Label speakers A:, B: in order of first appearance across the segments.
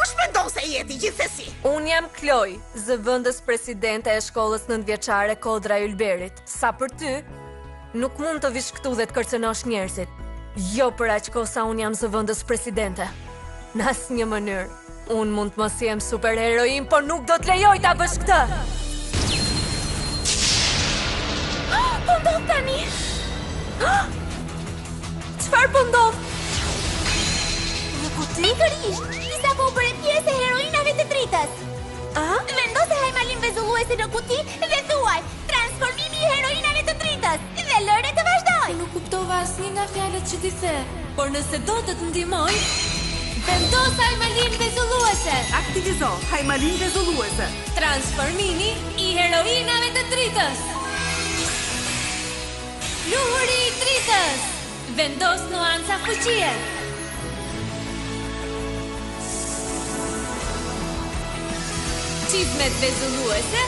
A: shpendon se jeti gjithsesi?
B: Unë jam Kloj, zëvendës presidente e shkollës 9-vjeçare Kodra Ylberit. Sa për ty, nuk mund të vish këtu dhe të kërcënosh njerëzit. Jo për aq kohë sa unë jam zëvendës presidente. Në asnjë mënyrë. Unë mund të mos jem superheroin, por nuk do të lejoj ta bësh këtë. Po ndodh tani? Çfarë po ndodh?
C: Pikërisht, disa po bëre pjesë e heroinave të dritës. Vendose hajmalin vezulluese në kuti dhe thuaj, transformimi i heroinave të dritës dhe lëre të vazhdoj.
B: Nuk kuptova asnjë nga fjalët që ti the, por nëse do të të ndihmoj, vendos hajmalin vezulluese.
D: Aktivizo hajmalin vezulluese.
B: Transformimi i heroinave të dritës. Pluhuri i dritës. Vendos nuanca fuqie. Çizmet vezulluese,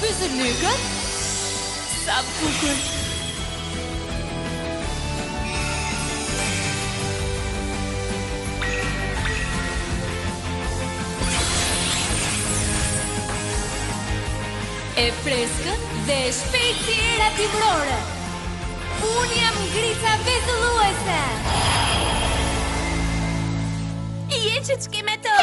B: pyzëlykët. Sa bukur. E freskët dhe e shpejtë si era timrore. Unë jam ngrica vezulluese.
C: Je që ç'ke me të.